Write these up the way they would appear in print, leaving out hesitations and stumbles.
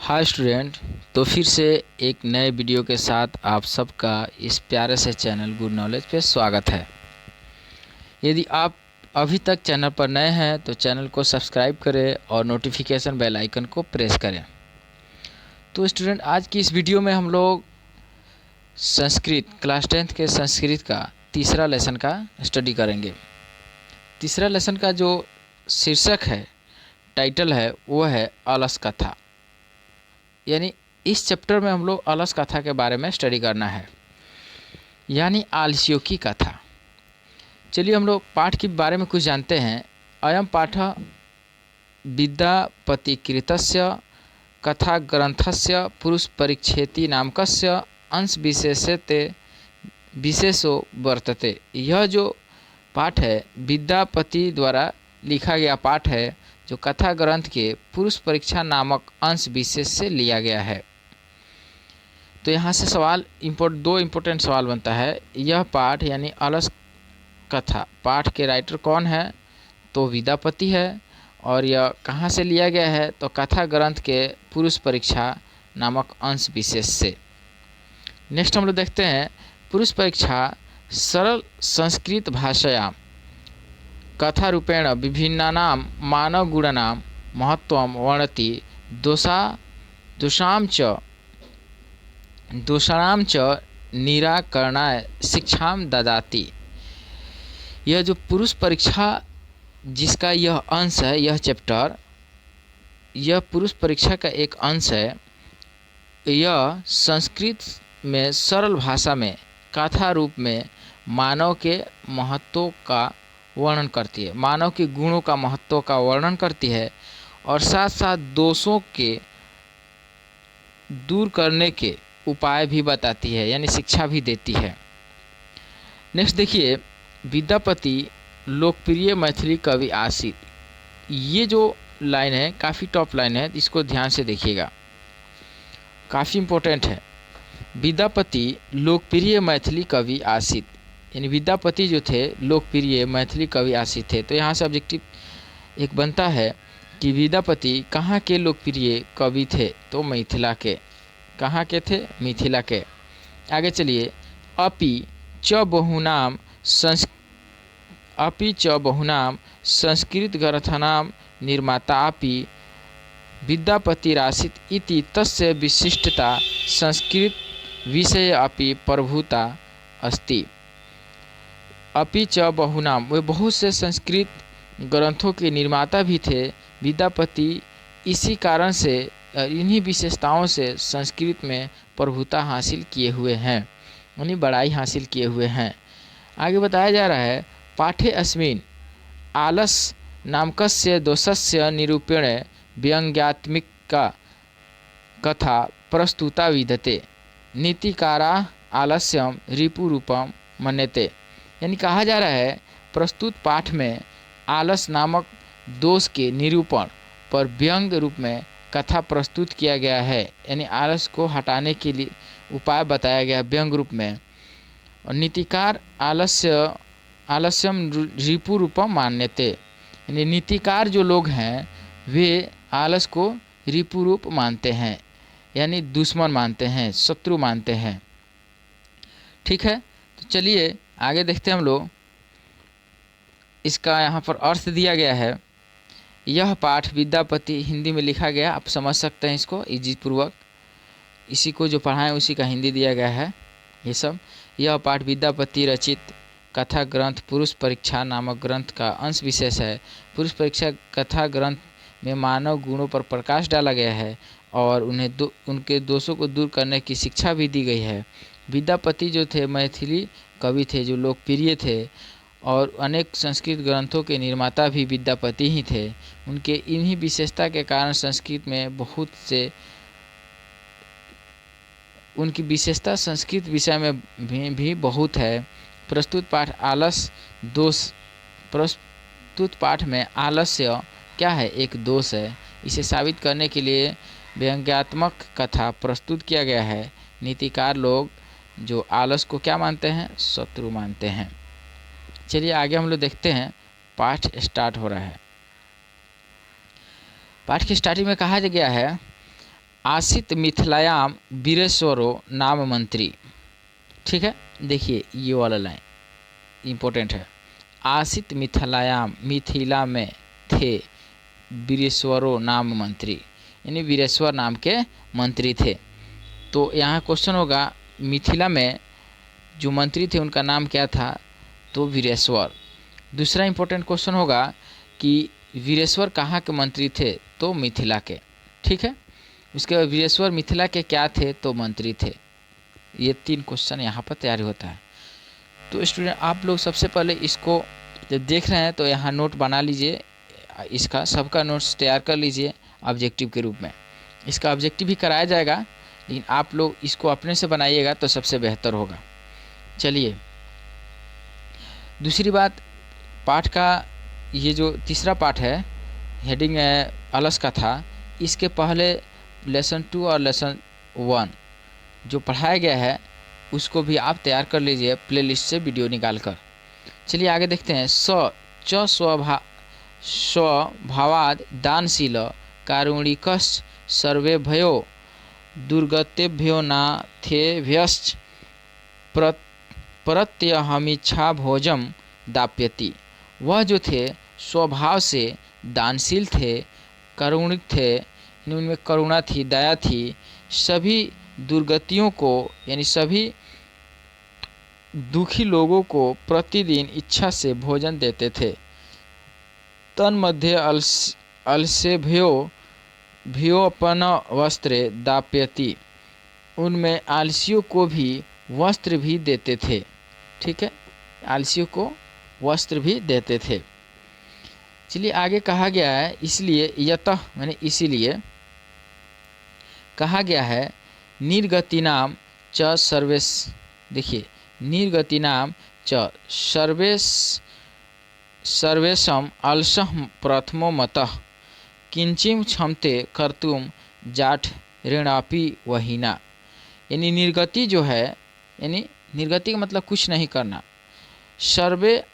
Hi student. तो फिर से एक नए वीडियो के साथ आप सबका इस प्यारे से चैनल गुड नॉलेज पे स्वागत है। यदि आप अभी तक चैनल पर नए हैं तो चैनल को सब्सक्राइब करें और नोटिफिकेशन बेल आइकन को प्रेस करें। तो स्टूडेंट, आज की इस वीडियो में हम लोग संस्कृत क्लास 10th के संस्कृत का तीसरा लेसन का स्टडी करेंगे। तीसरा लेसन का जो शीर्षक है, टाइटल है, वो है अलस कथा। यानी इस चैप्टर में हम लोग अलस कथा के बारे में स्टडी करना है, यानी आलसियों की कथा। चलिए हम लोग पाठ के बारे में कुछ जानते हैं। अयम पाठ विद्यापतिकृतस्य कथा ग्रंथस्य पुरुष परिच्छेति नामकस्य अंश विशेषो वर्तते। यह जो पाठ है विद्यापति द्वारा लिखा गया पाठ है, जो कथा ग्रंथ के पुरुष परीक्षा नामक अंश विशेष से लिया गया है। तो यहाँ से दो इम्पोर्टेंट सवाल बनता है। यह पाठ यानी अलस कथा पाठ के राइटर कौन है? तो विद्यापति है। और यह कहाँ से लिया गया है? तो कथा ग्रंथ के पुरुष परीक्षा नामक अंश विशेष से। नेक्स्ट हम लोग देखते हैं, पुरुष परीक्षा सरल संस्कृत भाषायां कथा रूपेण विभिन्नानां मानवगुणानां महत्त्वं वर्णयति दोषाणां च निराकरणाय शिक्षां ददाति। यह जो पुरुष परीक्षा जिसका यह अंश है, यह चैप्टर, यह पुरुष परीक्षा का एक अंश है। यह संस्कृत में सरल भाषा में कथा रूप में मानव के महत्व का वर्णन करती है, मानव के गुणों का महत्व का वर्णन करती है, और साथ साथ दोषों के दूर करने के उपाय भी बताती है, यानी शिक्षा भी देती है। नेक्स्ट देखिए, विद्यापति लोकप्रिय मैथिली कवि आसित। ये जो लाइन है काफ़ी टॉप लाइन है, इसको ध्यान से देखिएगा, काफ़ी इम्पोर्टेंट है। विद्यापति लोकप्रिय मैथिली कवि आसित, यानी विद्यापति जो थे लोकप्रिय मैथिली कवि आसित थे। तो यहाँ से ऑब्जेक्टिव एक बनता है कि विद्यापति कहाँ के लोकप्रिय कवि थे? तो मिथिला के। कहाँ के थे? मिथिला के। आगे चलिए, अपि च बहुनाम संस्कृत ग्रंथानां निर्माता अपि विद्यापतिरासीत् इति तस्य विशिष्टता संस्कृत विषये अपि प्रभुता अस्ति। अपि च बहुनाम, वे बहुत से संस्कृत ग्रंथों के निर्माता भी थे। विद्यापति इसी कारण से, इन्हीं विशेषताओं से संस्कृत में प्रभुता हासिल किए हुए हैं, यानी बड़ाई हासिल किए हुए हैं। आगे बताया जा रहा है, पाठे अस्मिन् आलस नामकस्य दोषस्य निरूपेण व्यंग्यात्मिका कथा प्रस्तुता विद्यते। नीतिकारा आलस्यम रिपुरूपम मन्यते। यानी कहा जा रहा है, प्रस्तुत पाठ में आलस नामक दोष के निरूपण पर व्यंग रूप में कथा प्रस्तुत किया गया है, यानी आलस को हटाने के लिए उपाय बताया गया व्यंग रूप में। और नीतिकार आलस्यम रिपु रूपम मान्यते, यानी नीतिकार जो लोग हैं वे आलस को रिपु रूप मानते हैं, यानी दुश्मन मानते हैं, शत्रु मानते हैं। ठीक है, तो चलिए आगे देखते हैं हम लोग। इसका यहाँ पर अर्थ दिया गया है। यह पाठ विद्यापति हिंदी में लिखा गया, आप समझ सकते हैं इसको इजी पूर्वक। इसी को जो पढ़ाएं उसी का हिंदी दिया गया है ये सब। यह पाठ विद्यापति रचित कथा ग्रंथ पुरुष परीक्षा नामक ग्रंथ का अंश विशेष है। पुरुष परीक्षा कथा ग्रंथ में मानव गुणों पर प्रकाश डाला गया है और उनके दोषों को दूर करने की शिक्षा भी दी गई है। विद्यापति जो थे मैथिली कवि थे, जो लोकप्रिय थे, और अनेक संस्कृत ग्रंथों के निर्माता भी विद्यापति ही थे। उनके इन्हीं विशेषता के कारण संस्कृत में बहुत से, उनकी विशेषता संस्कृत विषय में भी बहुत है। प्रस्तुत पाठ में आलस्य क्या है? एक दोष है। इसे साबित करने के लिए व्यंग्यात्मक कथा प्रस्तुत किया गया है। नीतिकार लोग जो आलस को क्या मानते हैं? शत्रु मानते हैं। चलिए आगे हम लोग देखते हैं, पाठ स्टार्ट हो रहा है। पाठ की स्टार्टिंग में कहा गया है, आसीत मिथिलायाम वीरेश्वरो नाम मंत्री। ठीक है, देखिए ये वाला लाइन इम्पोर्टेंट है। आसीत मिथिलायाम, मिथिला में थे वीरेश्वरो नाम मंत्री, यानी वीरेश्वर नाम के मंत्री थे। तो यहाँ क्वेश्चन होगा मिथिला में जो मंत्री थे उनका नाम क्या था, तो वीरेश्वर। दूसरा इंपॉर्टेंट क्वेश्चन होगा कि वीरेश्वर कहाँ के मंत्री थे, तो मिथिला के। ठीक है, उसके बाद वीरेश्वर मिथिला के क्या थे, तो मंत्री थे। ये 3 क्वेश्चन यहाँ पर तैयारी होता है। तो स्टूडेंट आप लोग सबसे पहले इसको जब देख रहे हैं तो यहाँ नोट बना लीजिए, इसका सबका नोट्स तैयार कर लीजिए ऑब्जेक्टिव के रूप में। इसका ऑब्जेक्टिव भी कराया जाएगा, लेकिन आप लोग इसको अपने से बनाइएगा तो सबसे बेहतर होगा। चलिए, दूसरी बात, पाठ का ये जो तीसरा पाठ है, हेडिंग अलस का था, इसके पहले लेसन 2 और लेसन 1 जो पढ़ाया गया है उसको भी आप तैयार कर लीजिए प्लेलिस्ट से वीडियो निकाल कर। चलिए आगे देखते हैं। च स्वभावाद दानशील कारुणिकश्च सर्वेभ्यो दुर्गतेभ्यो नाथेभ्यश्च प्रत्यहमिच्छा भोजम दाप्यति। वह जो थे स्वभाव से दानशील थे, करुणिक थे, उनमें करुणा थी, दया थी, सभी दुर्गतियों को यानी सभी दुखी लोगों को प्रतिदिन इच्छा से भोजन देते थे। तन्मध्ये अलसेभ्यो भ्योपन वस्त्रे दाप्यति। उनमें आलसियों को भी वस्त्र भी देते थे। ठीक है, आलसियों को वस्त्र भी देते थे। चलिए आगे कहा गया है, इसलिए यतः मैंने इसीलिए कहा गया है निर्गतिनाम च सर्वेश। देखिए निर्गतिनाम च सर्वेशम अलसः प्रथमो मतः किंचिम क्षमते कर्तुम जाठ ऋणापि वहीना। यानी निर्गति जो है, यानी निर्गति का मतलब कुछ नहीं करना। सर्वे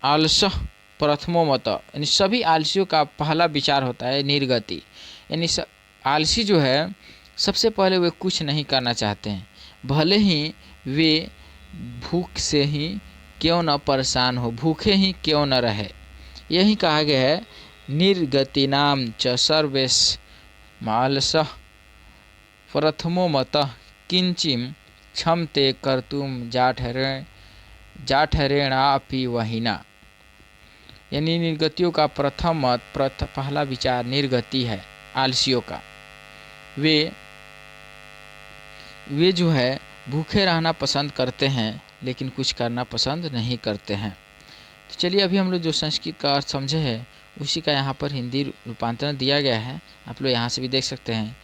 आलसः प्रथमो मत, यानी सभी आलसियों का पहला विचार होता है निर्गति। यानी आलसी जो है सबसे पहले वे कुछ नहीं करना चाहते हैं, भले ही वे भूख से ही क्यों न परेशान हो, भूखे ही क्यों न रहे। यही कहा गया है निर्गतिनाम च सर्वेश आलसः प्रथमो मतः किंचिम क्षमते कर्तुम जाठरेणापि वहीना। यानी निर्गतियों का प्रथम मत, पहला विचार निर्गति है आलसियों का। वे जो है भूखे रहना पसंद करते हैं, लेकिन कुछ करना पसंद नहीं करते हैं। तो चलिए अभी हम लोग जो संस्कृत का अर्थ समझे हैं उसी का यहाँ पर हिंदी रूपांतरण दिया गया है, आप लोग यहाँ से भी देख सकते हैं।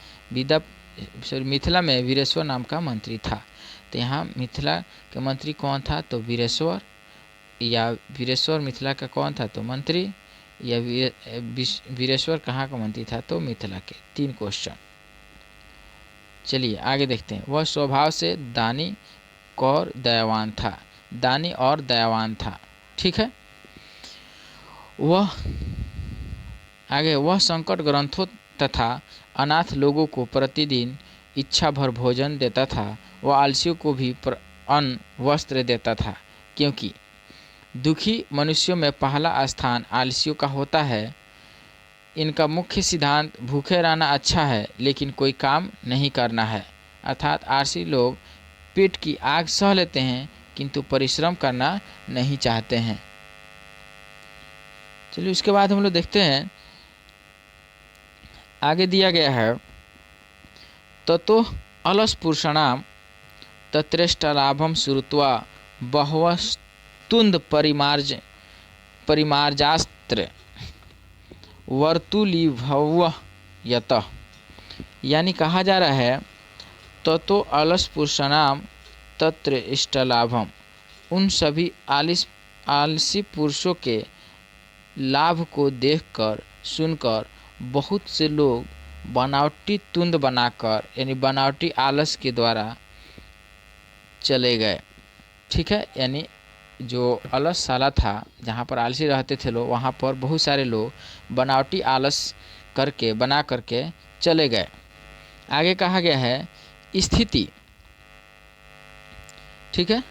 मिथिला में वीरेश्वर नाम का मंत्री था। तो यहाँ मिथिला के मंत्री कौन था, तो वीरेश्वर, या वीरेश्वर मिथिला का कौन था, तो मंत्री, या वीरेश्वर कहाँ का मंत्री था, तो मिथिला के। 3 क्वेश्चन। चलिए आगे देखते हैं। वह स्वभाव से दानी और दयावान था। दानी और दयावान था। ठीक है, वह संकट ग्रंथों तथा अनाथ लोगों को प्रतिदिन इच्छा भर भोजन देता था। वह आलसियों को भी अन्न वस्त्र देता था, क्योंकि दुखी मनुष्यों में पहला स्थान आलसियों का होता है। इनका मुख्य सिद्धांत भूखे रहना अच्छा है, लेकिन कोई काम नहीं करना है। अर्थात आलसी लोग पेट की आग सह लेते हैं, किंतु परिश्रम करना नहीं चाहते हैं। चलिए उसके बाद हम लोग देखते हैं, आगे दिया गया है ततो अलस पुरुषाणाम तत्रेष्टालाभम श्रुत्वा बहवस्तुंद परिमार्जास्त्र वर्तुलीभव यतः। यानी कहा जा रहा है ततो अलस पुरुषाणाम तत्र इष्टलाभम। उन सभी आलसी पुरुषों के लाभ को देखकर सुनकर बहुत से लोग बनावटी तुंद बनाकर, यानी बनावटी आलस के द्वारा चले गए। ठीक है, यानी जो अलसशाला था जहाँ पर आलसी रहते थे लोग, वहाँ पर बहुत सारे लोग बनावटी आलस करके बना करके चले गए। आगे कहा गया है स्थिति, ठीक है,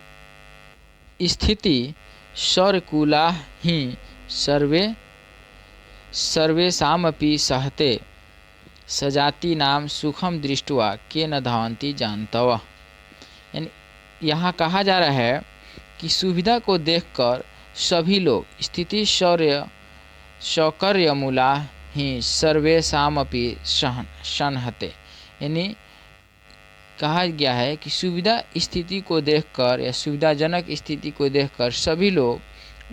स्थिति शौरकूला ही सर्वेषामपि सहते सजाति नाम सुखम दृष्टवा के न धावन्ति जानतव। यानी यहाँ कहा जा रहा है कि सुविधा को देखकर सभी लोग स्थिति शौकर्यमूला ही सर्वेषामपि संहते। यानी कहा गया है कि सुविधा स्थिति को देखकर या सुविधाजनक स्थिति को देखकर सभी लोग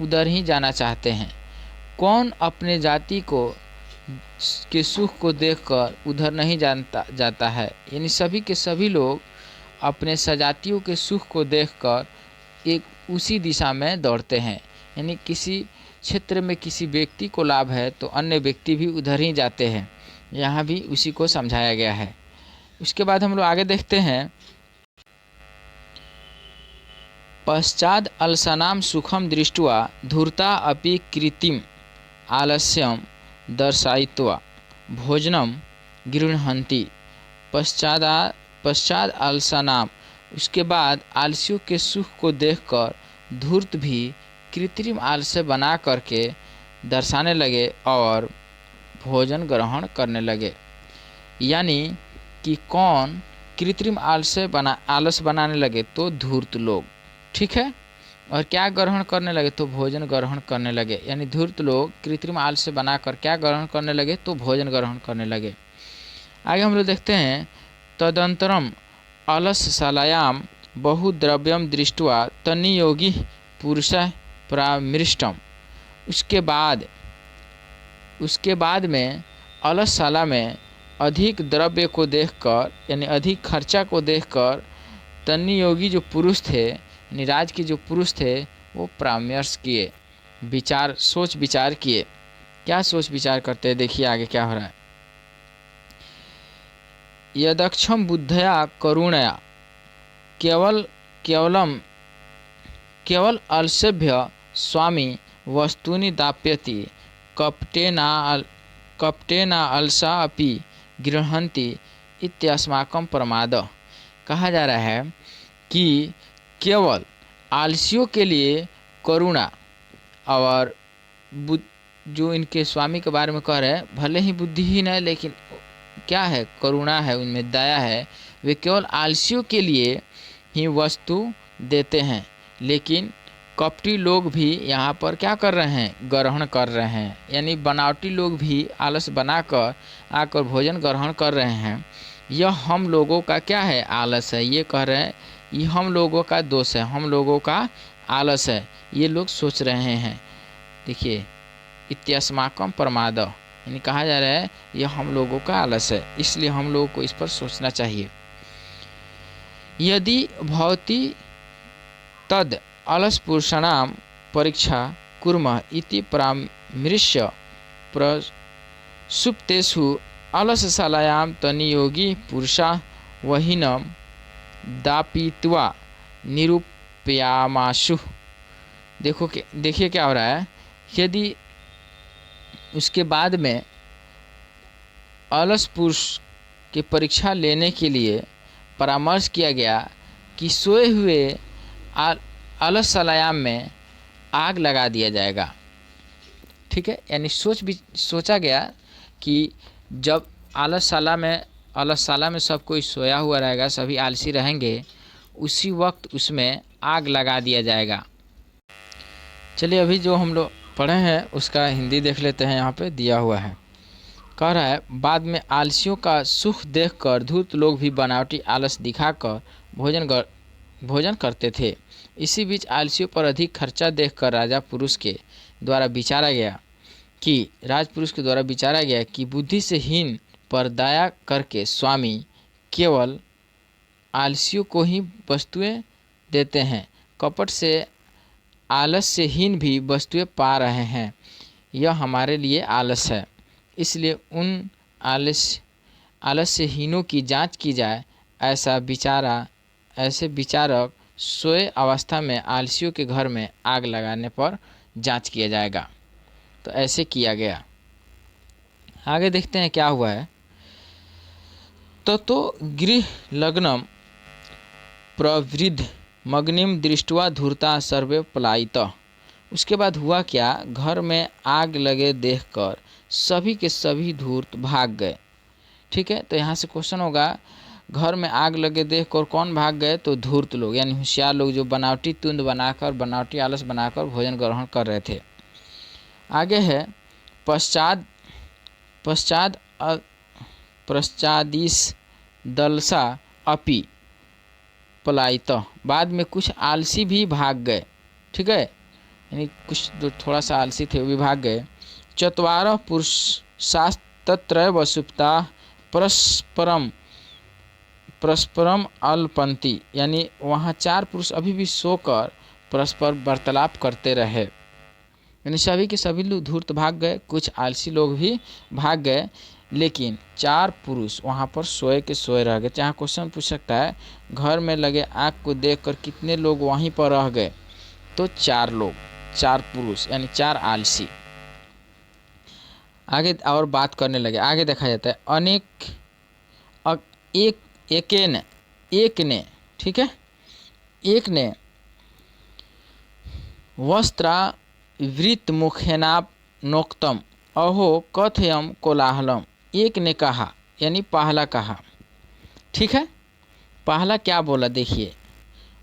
उधर ही जाना चाहते हैं। कौन अपने जाति को के सुख को देखकर उधर नहीं जाता है। यानी सभी के सभी लोग अपने सजातियों के सुख को देखकर एक उसी दिशा में दौड़ते हैं। यानी किसी क्षेत्र में किसी व्यक्ति को लाभ है तो अन्य व्यक्ति भी उधर ही जाते हैं। यहाँ भी उसी को समझाया गया है। उसके बाद हम लोग आगे देखते हैं, पश्चाद अलसनाम सुखम दृष्ट्वा धूर्ता अपि कृत्रिम आलस्यम दर्शयित्वा भोजनम गृह्णन्ति। पश्चात अलसनाम, उसके बाद आलसियों के सुख को देखकर धूर्त भी कृत्रिम आलस्य बना करके दर्शाने लगे और भोजन ग्रहण करने लगे। यानी कि कौन कृत्रिम आलस बनाने लगे तो धूर्त लोग, ठीक है, और क्या ग्रहण करने लगे तो भोजन ग्रहण करने लगे। यानी धूर्त लोग कृत्रिम आलस्य बनाकर क्या ग्रहण करने लगे तो भोजन ग्रहण करने लगे। आगे हम लोग देखते हैं, तदंतरम अलसशालायाम बहुद्रव्यम दृष्ट्वा तन्नियोगी पुरुषः परामृष्टम। उसके बाद में अलसशाला में अधिक द्रव्य को देखकर यानी अधिक खर्चा को देखकर तन्नियोगी जो पुरुष थे यानी राज के जो पुरुष थे वो परामर्श किए, सोच विचार किए। क्या सोच विचार करते हैं, देखिए आगे क्या हो रहा है। यदक्षम बुद्धया करुणया केवल अलसेभ्य स्वामी वस्तूनि दाप्यति कपटेना अलसा अपि गृह्णन्ति इत्यस्माकं प्रमाद। कहा जा रहा है कि केवल आलसियों के लिए करुणा और जो इनके स्वामी के बारे में कह रहे हैं, भले ही बुद्धिहीन है लेकिन क्या है, करुणा है, उनमें दया है। वे केवल आलसियों के लिए ही वस्तु देते हैं, लेकिन कपटी लोग भी यहाँ पर क्या कर रहे हैं, ग्रहण कर रहे हैं। यानी बनावटी लोग भी आलस बनाकर आकर भोजन ग्रहण कर रहे हैं। यह हम लोगों का क्या है, आलस है। ये कह रहे हैं ये हम लोगों का दोष है, हम लोगों का आलस है, ये लोग सोच रहे हैं। देखिए इत्यस्माकम प्रमाद, यानी कहा जा रहा है यह हम लोगों का आलस है, इसलिए हम लोगों को इस पर सोचना चाहिए। यदि भवति तद अलस पुरुषाणाम परीक्षा कुर्मः इति परामृश्य प्रसुप्तेषु अलसशालायां तन्नियोगी पुरुषा वहीनम दापित्वा निरूपयामाशु। देखिए क्या हो रहा है, यदि उसके बाद में अलस पुरुष की परीक्षा लेने के लिए परामर्श किया गया कि सोए हुए अलसशालायाम में आग लगा दिया जाएगा, ठीक है। यानी सोचा गया कि जब अलसशाला में सब कोई सोया हुआ रहेगा, सभी आलसी रहेंगे, उसी वक्त उसमें आग लगा दिया जाएगा। चलिए अभी जो हम लोग पढ़े हैं उसका हिंदी देख लेते हैं। यहाँ पे दिया हुआ है, कह रहा है बाद में आलसियों का सुख देखकर धूर्त लोग भी बनावटी आलस दिखाकर भोजन करते थे। इसी बीच आलसियों पर अधिक खर्चा देखकर राजपुरुष के द्वारा विचारा गया कि बुद्धि से हीन पर दया करके स्वामी केवल आलसियों को ही वस्तुएं देते हैं, कपट से आलस से हीन भी वस्तुएं पा रहे हैं। यह हमारे लिए आलस है, इसलिए उन आलस्यहीनों की जांच की जाए। ऐसे विचारक सोए अवस्था में आलसियों के घर में आग लगाने पर जांच किया जाएगा। तो ऐसे किया गया। आगे देखते हैं क्या हुआ है। ततो गृह लग्नम प्रवृद्ध मग्निम दृष्ट्वा धूर्ता सर्वे पलायितः। उसके बाद हुआ क्या, घर में आग लगे देखकर सभी के सभी धूर्त भाग गए। ठीक है, तो यहाँ से क्वेश्चन होगा, घर में आग लगे देखकर कौन भाग गए, तो धूर्त लोग यानी होशियार लोग, जो बनावटी तुंद बनाकर, बनावटी आलस बनाकर भोजन ग्रहण कर रहे थे। आगे है पश्चात पश्चात पश्चादिस दलसा अपि पलायित। बाद में कुछ आलसी भी भाग गए। ठीक है, यानी कुछ जो थोड़ा सा आलसी थे वो भी भाग गए। चत्वारः पुरुषास्तत्रैव सुप्ताः परस्परम परस्परम अल्पन्ति, यानी वहाँ 4 पुरुष अभी भी सोकर परस्पर वार्तालाप करते रहे। यानी सभी के सभी लोग धूर्त भाग गए, कुछ आलसी लोग भी भाग गए, लेकिन 4 पुरुष वहाँ पर सोए के सोए रह गए। जहाँ क्वेश्चन पूछ सकता है, घर में लगे आग को देखकर कितने लोग वहीं पर रह गए, तो 4 लोग, 4 पुरुष यानी 4 आलसी। आगे और बात करने लगे। आगे देखा जाता है अनेक एक ने, ठीक है, एक ने वस्त्रावृत मुखेनाप नोक्तम अहो कथयम कोलाहलम। एक ने कहा, यानी पहला कहा। ठीक है, पहला क्या बोला देखिए,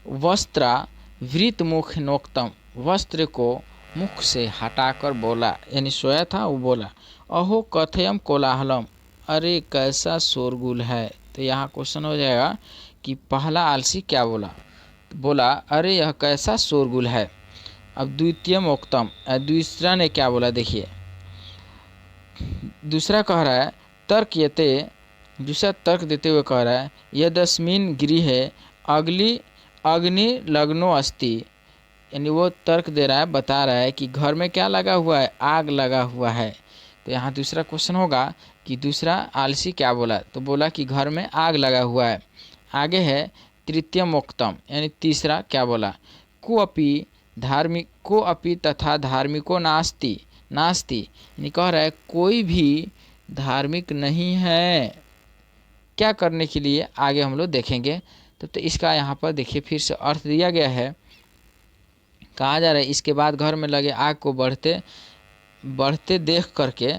वस्त्रावृत मुख नोक्तम, वस्त्र को मुख से हटाकर बोला, यानी सोया था वो बोला, अहो कथयम कोलाहलम, अरे कैसा शोरगुल है। तो यहाँ क्वेश्चन हो जाएगा कि पहला आलसी क्या बोला, बोला अरे यह कैसा शोरगुल है। अब द्वितीय मोक्तम, दूसरा ने क्या बोला देखिए, दूसरा कह रहा है तर्कयते, दूसरा तर्क देते हुए कह रहा है यदस्मिन् गृहे अग्नि लग्नो अस्ति, यानी वो तर्क दे रहा है, बता रहा है कि घर में क्या लगा हुआ है, आग लगा हुआ है। तो यहाँ दूसरा क्वेश्चन होगा कि दूसरा आलसी क्या बोला, तो बोला कि घर में आग लगा हुआ है। आगे है तृतीय मोक्तम, यानी तीसरा क्या बोला, को अपि तथा धार्मिको नास्ति नास्ति, यानी कह रहा है कोई भी धार्मिक नहीं है। क्या करने के लिए आगे हम लोग देखेंगे। तो इसका यहाँ पर देखिए फिर से अर्थ दिया गया है। कहा जा रहा है इसके बाद घर में लगे आग को बढ़ते देख करके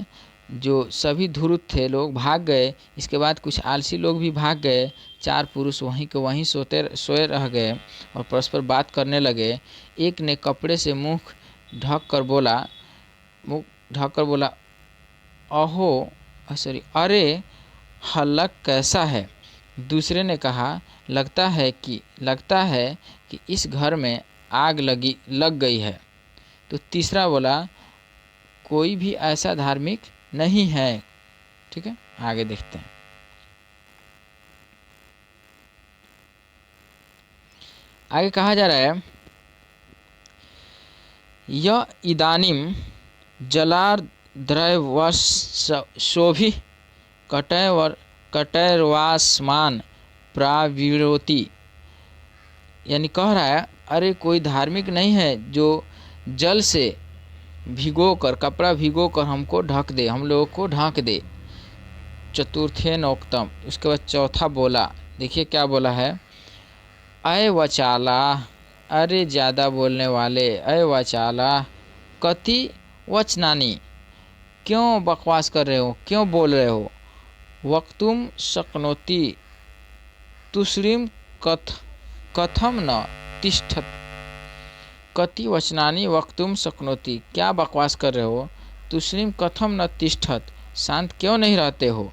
जो सभी धूर्त थे लोग भाग गए। इसके बाद कुछ आलसी लोग भी भाग गए। 4 पुरुष वहीं के वहीं सोए रह गए और परस्पर बात करने लगे। एक ने कपड़े से मुख ढक कर बोला अरे हल्लक कैसा है। दूसरे ने कहा लगता है कि इस घर में आग लग गई है। तो तीसरा बोला कोई भी ऐसा धार्मिक नहीं है। ठीक है, आगे देखते हैं। आगे कहा जा रहा है य इदानीम जलार्द्रवशोभि कटैर्वासमान प्राविरोति, यानी कह रहा है अरे कोई धार्मिक नहीं है जो जल से भिगोकर, कपड़ा भिगोकर हमको ढक दे, हम लोगों को ढक दे। चतुर्थे नोक्तम, उसके बाद चौथा बोला, देखिए क्या बोला है, अय वचाला, अरे ज़्यादा बोलने वाले, अय वचाला कति वचनानी, क्यों बकवास कर रहे हो, क्यों बोल रहे हो। वक्तुम शक्नोति तुश्रीम कथम न तिष्ठत, कति वचनानी वक्तुम शक्नोति, क्या बकवास कर रहे हो। तुश्रीम कथम न तिष्ठत, शांत क्यों नहीं रहते हो।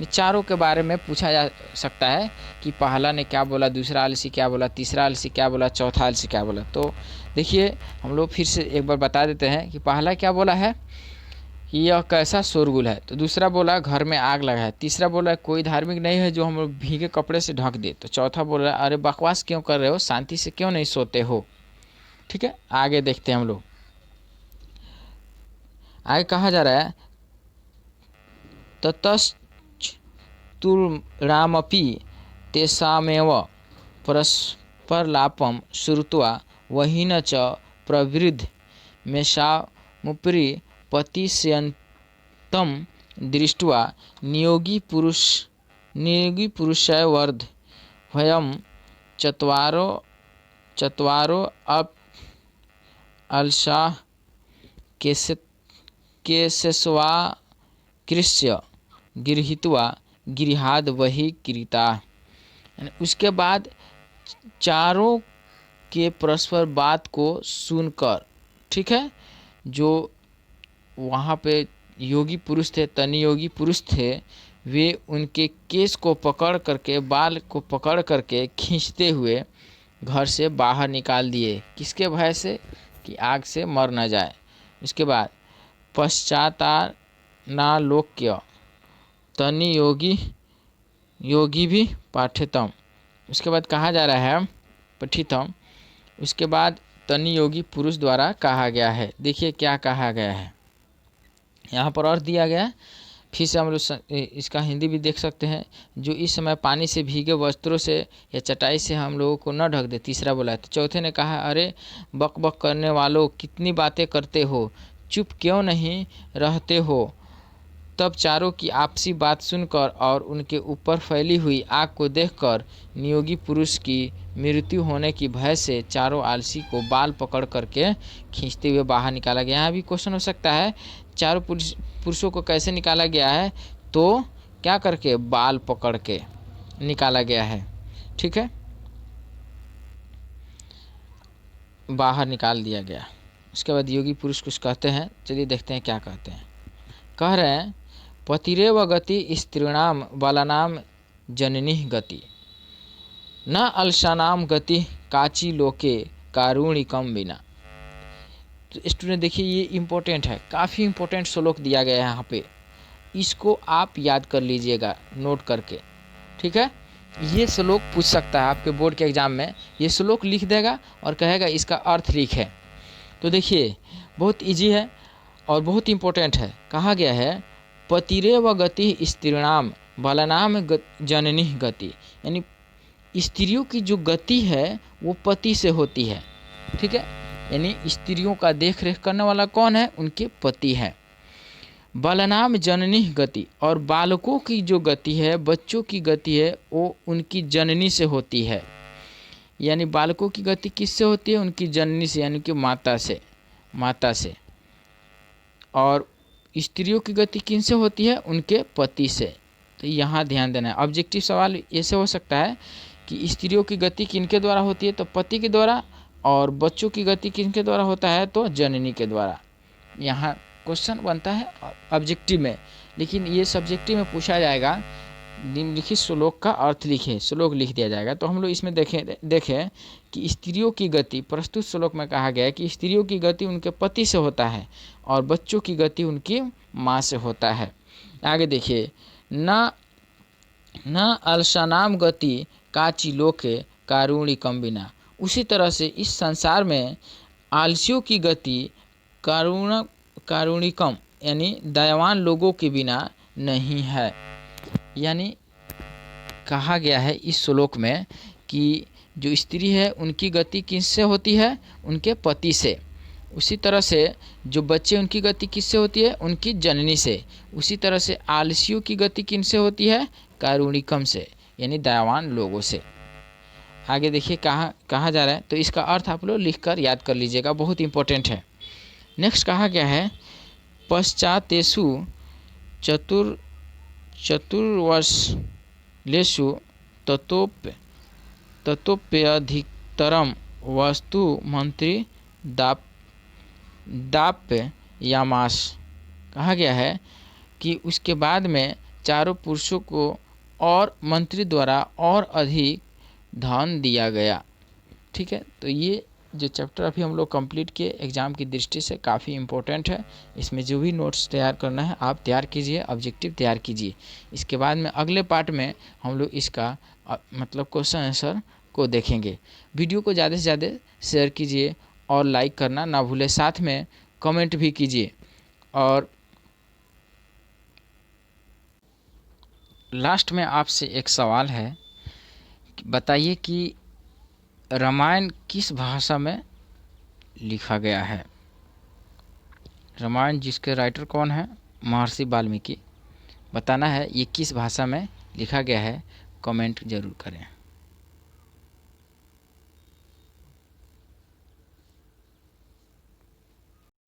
चारों के बारे में पूछा जा सकता है कि पहला ने क्या बोला, दूसरा आलसी क्या बोला, तीसरा आलसी क्या बोला, चौथा आलसी क्या बोला। तो देखिए हम लोग फिर से एक बार बता देते हैं कि पहला क्या बोला है कि यह कैसा शोरगुल है। तो दूसरा बोला घर में आग लगा है। तीसरा बोला कोई धार्मिक नहीं है जो हम लोग भीगे कपड़े से ढक दे। तो चौथा बोला अरे बकवास क्यों कर रहे हो, शांति से क्यों नहीं सोते हो। ठीक है, आगे देखते हैं हम लोग। आगे कहा जा रहा है ततस्तुरामपि तेषामेव परस्परलापं श्रुत्वा वहिन च प्रवृद्ध मेषामुपरि पतिष्यन्तं दृष्ट्वा नियोगी पुरुषय वर्ध वयम चत्वारो चत्वारो अप अलसा केशवा कृष्य गृहीत्वा गृहाद वही कृता। उसके बाद चारों के परस्पर बात को सुनकर, ठीक है, जो वहाँ पे योगी पुरुष थे, तनि योगी पुरुष थे, वे उनके केस को पकड़ करके, बाल को पकड़ करके खींचते हुए घर से बाहर निकाल दिए। किसके भय से? कि आग से मर न जाए। इसके बाद पश्चातानालोक्य तनि योगी भी पाठितम। उसके बाद कहा जा रहा है पठितम। उसके बाद तनि योगी पुरुष द्वारा कहा गया है। देखिए क्या कहा गया है, यहाँ पर अर्थ दिया गया है। फिर से हम लोग इसका हिंदी भी देख सकते हैं। जो इस समय पानी से भीगे वस्त्रों से या चटाई से हम लोगों को न ढक दे। तीसरा बोला है। तो चौथे ने कहा, अरे बक बक करने वालों, कितनी बातें करते हो, चुप क्यों नहीं रहते हो। तब चारों की आपसी बात सुनकर और उनके ऊपर फैली हुई आग को देखकर नियोगी पुरुष की मृत्यु होने की भय से चारों आलसी को बाल पकड़ करके खींचते हुए बाहर निकाला गया। यहाँ भी क्वेश्चन हो सकता है, चारों पुरुषों को कैसे निकाला गया है? तो क्या करके? बाल पकड़ के निकाला गया है, ठीक है, बाहर निकाल दिया गया। उसके बाद योगी पुरुष कुछ कहते हैं, चलिए देखते हैं क्या कहते हैं। कह रहे हैं, पतिरेव गति स्त्रीणाम बालानाम जननी गति न अलसानाम गति काची लोके कारुणिकम बिना। तो स्टूडेंट देखिए, ये इम्पोर्टेंट है, काफ़ी इम्पोर्टेंट श्लोक दिया गया है यहाँ पे। इसको आप याद कर लीजिएगा नोट करके, ठीक है। ये श्लोक पूछ सकता है आपके बोर्ड के एग्जाम में। ये श्लोक लिख देगा और कहेगा इसका अर्थ लिख है। तो देखिए बहुत इजी है और बहुत इम्पोर्टेंट है। कहा गया है, पतिरेव गति स्त्रीणाम बालानाम जननी गति, यानी स्त्रियों की जो गति है वो पति से होती है, ठीक है। यानी स्त्रियों का देख रेख करने वाला कौन है? उनके पति हैं। बालनाम जननी गति, और बालकों की जो गति है, बच्चों की गति है, वो उनकी जननी से होती है। यानी बालकों की गति किससे होती है? उनकी जननी से, यानी कि माता से। और स्त्रियों की गति किनसे होती है? उनके पति से। तो यहाँ ध्यान देना है। ऑब्जेक्टिव सवाल ऐसे हो सकता है कि स्त्रियों की गति किनके द्वारा होती है? तो पति के द्वारा। और बच्चों की गति किनके द्वारा होता है? तो जननी के द्वारा। यहाँ क्वेश्चन बनता है ऑब्जेक्टिव में, लेकिन ये सब्जेक्टिव में पूछा जाएगा। निम्नलिखित श्लोक का अर्थ लिखे, श्लोक लिख दिया जाएगा। तो हम लोग इसमें देखें कि स्त्रियों की गति, प्रस्तुत श्लोक में कहा गया है कि स्त्रियों की गति उनके पति से होता है और बच्चों की गति उनकी माँ से होता है। आगे देखिए, न अलसनाम गति काची लोके कारुणिकम बिना। उसी तरह से इस संसार में आलसियों की गति कारुणिकम यानी दयावान लोगों के बिना नहीं है। यानी कहा गया है इस श्लोक में कि जो स्त्री है उनकी गति किससे होती है? उनके पति से। उसी तरह से जो बच्चे, उनकी गति किससे होती है? उनकी जननी से। उसी तरह से आलसियों की गति किनसे होती है? कारुणिकम से, यानी दयावान लोगों से। आगे देखिए कहा जा रहा है, तो इसका अर्थ आप लोग लिखकर याद कर लीजिएगा, बहुत इंपॉर्टेंट है। नेक्स्ट कहा गया है, पश्चातेषु चतुर्वर्षेषु ततोप्यधिकतरम वस्तु मंत्री दाप्यामास। कहा गया है कि उसके बाद में चारों पुरुषों को और मंत्री द्वारा और अधिक धन दिया गया, ठीक है। तो ये जो चैप्टर अभी हम लोग कंप्लीट किए, एग्ज़ाम की दृष्टि से काफ़ी इम्पोर्टेंट है। इसमें जो भी नोट्स तैयार करना है आप तैयार कीजिए, ऑब्जेक्टिव तैयार कीजिए। इसके बाद में अगले पार्ट में हम लोग इसका मतलब क्वेश्चन आंसर को देखेंगे। वीडियो को ज़्यादा से ज़्यादा शेयर कीजिए और लाइक करना ना भूलें, साथ में कमेंट भी कीजिए। और लास्ट में आपसे एक सवाल है, बताइए कि रामायण किस भाषा में लिखा गया है? रामायण जिसके राइटर कौन है? महर्षि वाल्मीकि। बताना है ये किस भाषा में लिखा गया है, कमेंट ज़रूर करें।